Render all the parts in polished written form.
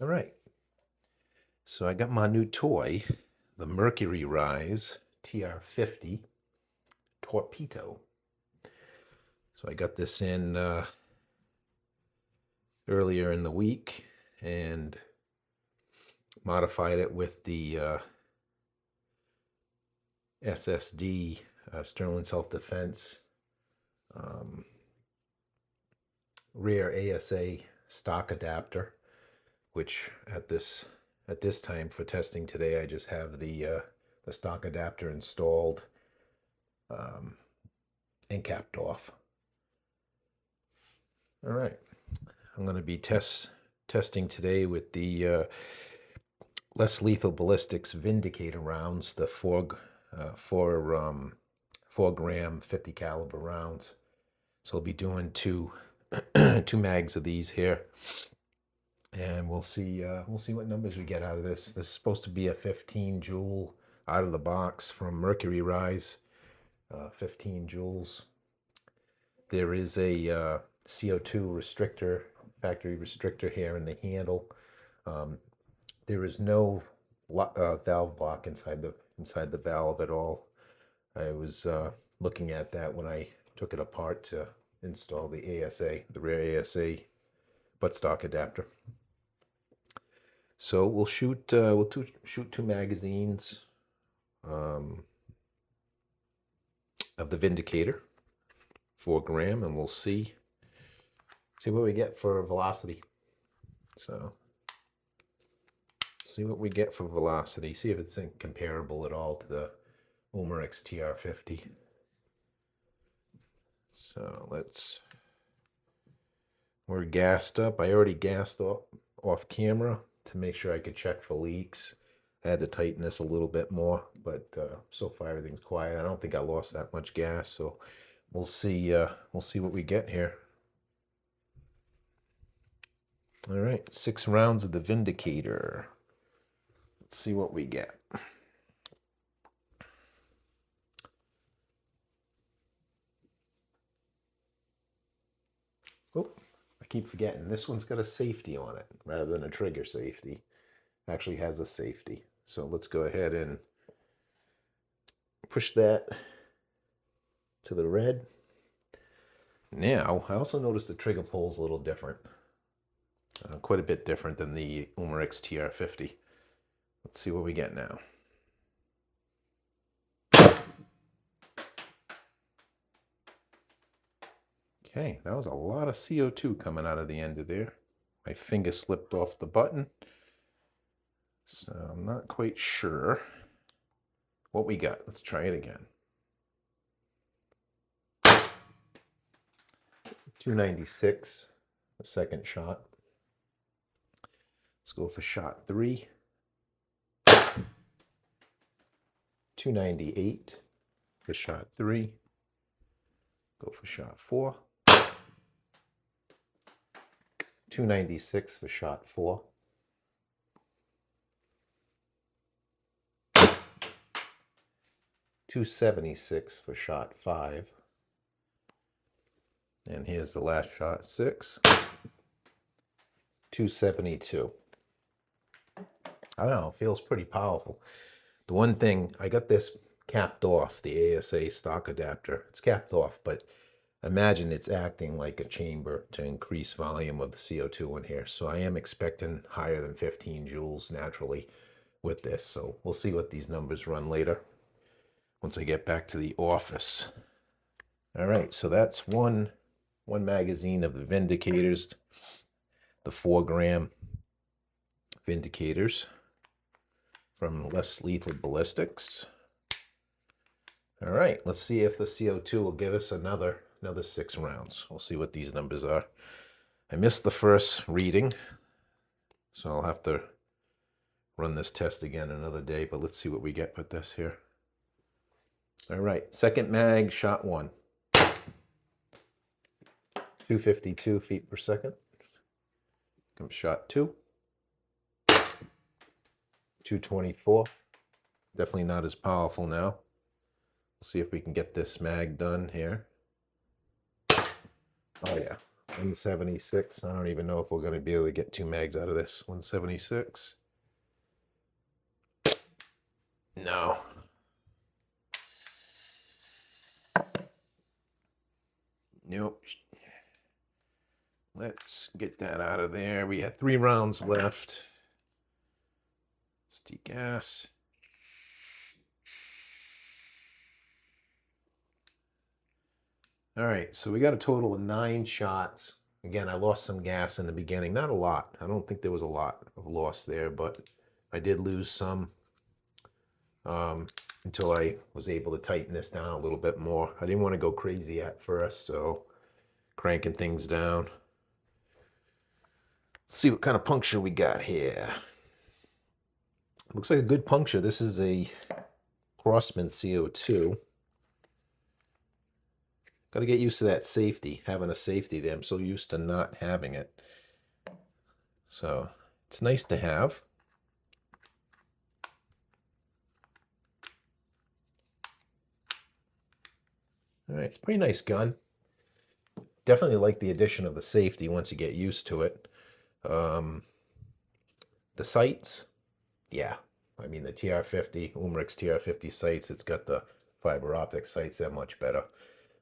All right, so I got my new toy, the Mercury Rise TR50 Torpedo. So I got this in earlier in the week and modified it with the SSD Sterling Self-Defense rear ASA stock adapter, which at this time for testing today, I just have the stock adapter installed and capped off. All right, I'm going to be testing today with the less lethal ballistics Vindicator rounds, the 4 gram 50 caliber rounds. So I'll be doing two mags of these here, and we'll see what numbers we get out of this. This is supposed to be a 15 joule out of the box from Mercury Rise, 15 joules. There is a CO2 restrictor, factory restrictor here in the handle. There is no valve block inside the valve at all. I was looking at that when I took it apart to install the ASA, the rear ASA buttstock adapter. So we'll shoot shoot 2 magazines of the Vindicator, 4 gram, and we'll see what we get for velocity. So see what we get for velocity. See if it's comparable at all to the Umerix TR50. So we're gassed up. I already gassed off camera to make sure I could check for leaks. I had to tighten this a little bit more, but so far everything's quiet. I don't think I lost that much gas, so we'll see what we get here. All right, 6 rounds of the Vindicator. Let's see what we get. Oh, I keep forgetting. This one's got a safety on it rather than a trigger safety. It actually has a safety. So let's go ahead and push that to the red. Now, I also noticed the trigger pull's a little different. Quite a bit different than the Umerix TR50. Let's see what we get now. Okay, that was a lot of CO2 coming out of the end of there. My finger slipped off the button, so I'm not quite sure what we got. Let's try it again. 296, the second shot. Let's go for shot 3. 298 for shot 3. Go for shot 4. 296 for shot 4. 276 for shot 5. And here's the last shot 6. 272. I don't know, it feels pretty powerful. The one thing, I got this capped off, the ASA stock adapter. It's capped off, but imagine it's acting like a chamber to increase volume of the CO2 in here. So I am expecting higher than 15 joules naturally with this. So we'll see what these numbers run later once I get back to the office. All right, so that's one magazine of the Vindicators, the 4 gram Vindicators from Less Lethal Ballistics. All right, let's see if the CO2 will give us another 6 rounds. We'll see what these numbers are. I missed the first reading, so I'll have to run this test again another day, but let's see what we get with this here. All right, second mag, shot 1. 252 feet per second. Comes shot 2. 224. Definitely not as powerful now. We'll see if we can get this mag done here. Oh yeah, 176. I don't even know if we're going to be able to get 2 mags out of this. 176. No. Nope. Let's get that out of there. We had 3 rounds left. Let's degas. All right, so we got a total of 9 shots. Again, I lost some gas in the beginning. Not a lot. I don't think there was a lot of loss there, but I did lose some until I was able to tighten this down a little bit more. I didn't want to go crazy at first, so cranking things down. Let's see what kind of puncture we got here. Looks like a good puncture. This is a Crossman CO2. Got to get used to that safety, having a safety there. I'm so used to not having it. So it's nice to have. All right, it's a pretty nice gun. Definitely like the addition of the safety once you get used to it. The sights, yeah. I mean, the TR50, Umrix TR50 sights, it's got the fiber optic sights. They're much better.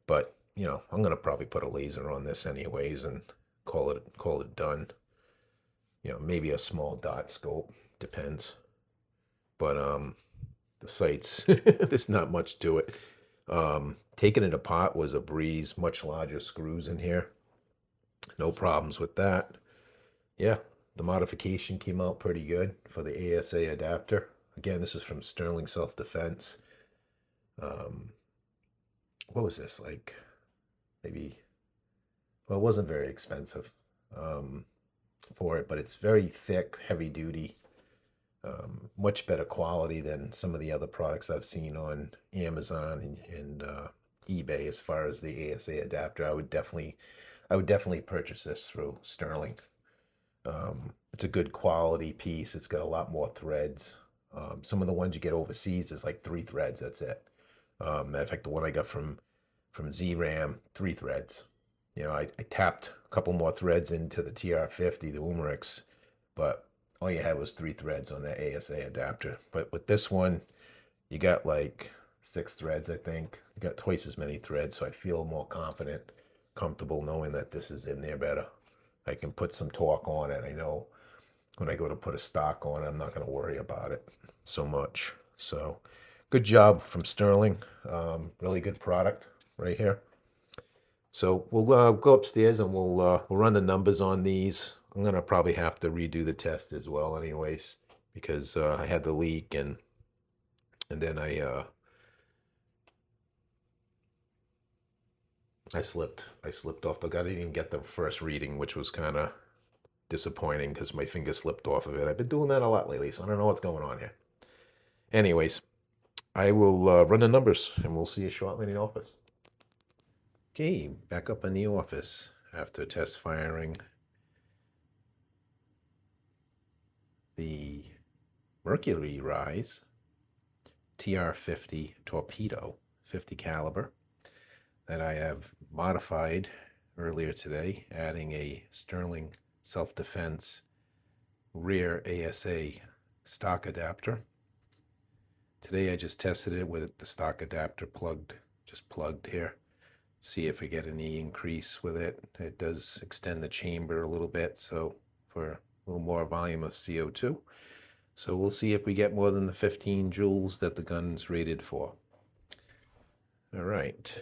But, you know, I'm going to probably put a laser on this anyways and call it done. You know, maybe a small dot scope, depends. But the sights, there's not much to it. Taking it apart was a breeze. Much larger screws in here. No problems with that. Yeah, the modification came out pretty good for the ASA adapter. Again, this is from Sterling Self-Defense. What was this, like maybe, well, it wasn't very expensive for it, but it's very thick, heavy duty, much better quality than some of the other products I've seen on Amazon and eBay. As far as the ASA adapter, I would definitely purchase this through Sterling. It's a good quality piece. It's got a lot more threads. Some of the ones you get overseas is like 3 threads. That's it. Matter of fact, the one I got from ZRAM, 3 threads. You know, I tapped a couple more threads into the TR50, the Umrix, but all you had was 3 threads on that ASA adapter. But with this one, you got like 6 threads, I think. You got twice as many threads, so I feel more confident, comfortable knowing that this is in there better. I can put some torque on it. I know when I go to put a stock on, I'm not going to worry about it so much. So good job from Sterling. Really good product right here. So we'll go upstairs and we'll run the numbers on these. I'm going to probably have to redo the test as well anyways, because I had the leak and then I slipped off the gun. I didn't even get the first reading, which was kind of disappointing because my finger slipped off of it. I've been doing that a lot lately, so I don't know what's going on here. Anyways, I will run the numbers and we'll see you shortly in the office. Okay, back up in the office after test firing the Mercury Rise TR50 Torpedo 50 caliber that I have modified earlier today, adding a Sterling Self-Defense rear ASA stock adapter. Today I just tested it with the stock adapter plugged here. See if we get any increase with it. It does extend the chamber a little bit, so for a little more volume of CO2. So we'll see if we get more than the 15 joules that the gun's rated for. All right.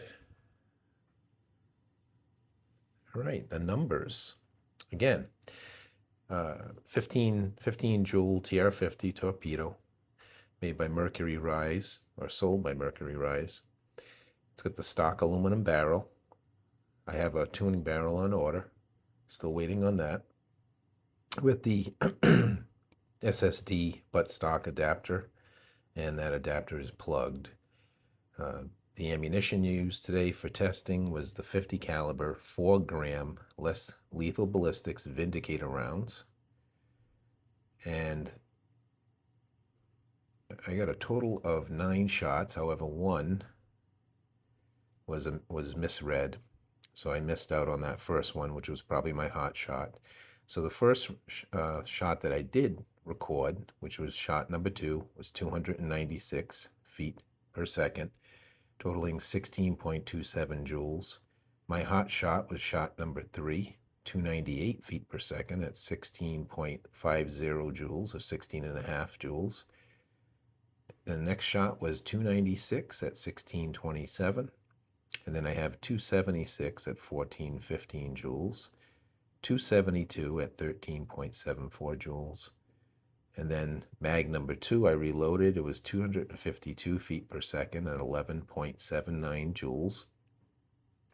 All right, the numbers. Again, 15 joule TR50 Torpedo, made by Mercury Rise, or sold by Mercury Rise. It's got the stock aluminum barrel. I have a tuning barrel on order. Still waiting on that. With the SSD buttstock adapter, and that adapter is plugged. The ammunition used today for testing was the 50 caliber 4 gram less lethal ballistics vindicator rounds. And I got a total of 9 shots. However, one was misread. So I missed out on that first one, which was probably my hot shot. So the first shot that I did record, which was shot number 2, was 296 feet per second, totaling 16.27 joules. My hot shot was shot number 3, 298 feet per second at 16.50 joules, or 16.5 joules. The next shot was 296 at 1627. And then I have 276 at 1415 joules, 272 at 13.74 joules. And then mag number 2, I reloaded. It was 252 feet per second at 11.79 joules.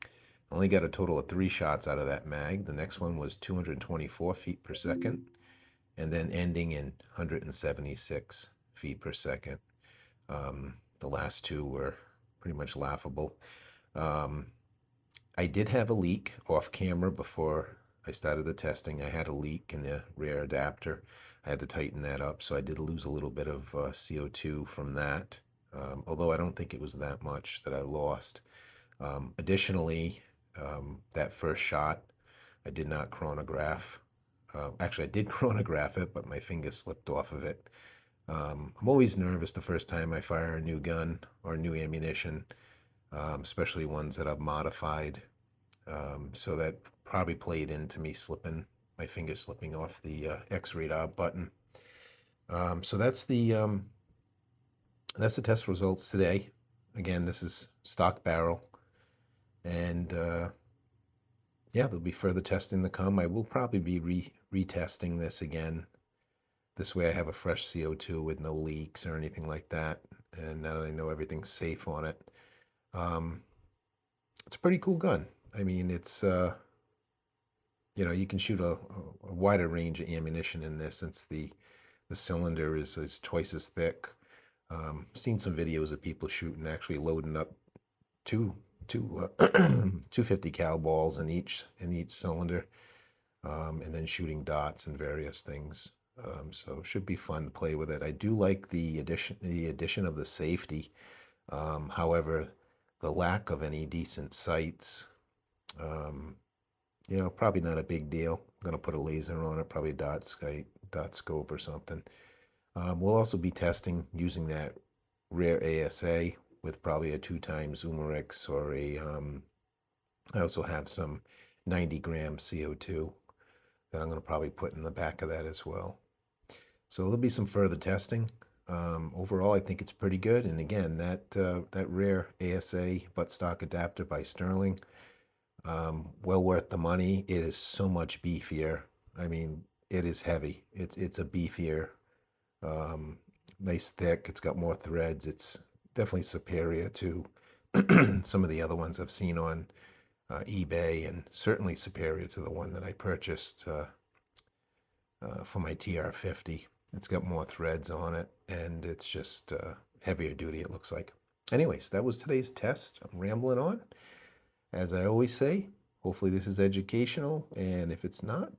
I only got a total of 3 shots out of that mag. The next one was 224 feet per second, and then ending in 176 feet per second. The last 2 were pretty much laughable. I did have a leak off camera before I started the testing. I had a leak in the rear adapter. I had to tighten that up, so I did lose a little bit of CO2 from that, although I don't think it was that much that I lost. Additionally, that first shot, I did not chronograph. Actually, I did chronograph it, but my finger slipped off of it. I'm always nervous the first time I fire a new gun or new ammunition, especially ones that I've modified. So that probably played into me slipping, my finger slipping off the X radar button. So that's the test results today. Again, this is stock barrel, and yeah, there'll be further testing to come. I will probably be retesting this again. This way I have a fresh CO2 with no leaks or anything like that, and now that I know everything's safe on it. It's a pretty cool gun. I mean, it's you know, you can shoot a wider range of ammunition in this, since the cylinder is twice as thick. Seen some videos of people shooting, actually loading up two 250 cal balls in each cylinder, and then shooting dots and various things. So it should be fun to play with it. I do like the addition of the safety. However, the lack of any decent sights, you know, probably not a big deal. I'm gonna put a laser on it, probably a dot scope or something. We'll also be testing using that rear ASA with probably a 2x Zoomerix, or a I also have some 90-gram CO2 that I'm going to probably put in the back of that as well. So there'll be some further testing. Overall, I think it's pretty good. And again, that rear ASA buttstock adapter by Sterling, well worth the money. It is so much beefier. I mean, it is heavy. It's a beefier, nice thick. It's got more threads. It's definitely superior to some of the other ones I've seen on eBay, and certainly superior to the one that I purchased for my TR50. It's got more threads on it, and it's just heavier duty, it looks like. Anyways, that was today's test. I'm rambling on. As I always say, hopefully this is educational, and if it's not,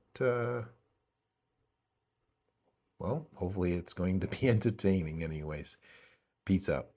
well, hopefully it's going to be entertaining anyways. Peace out.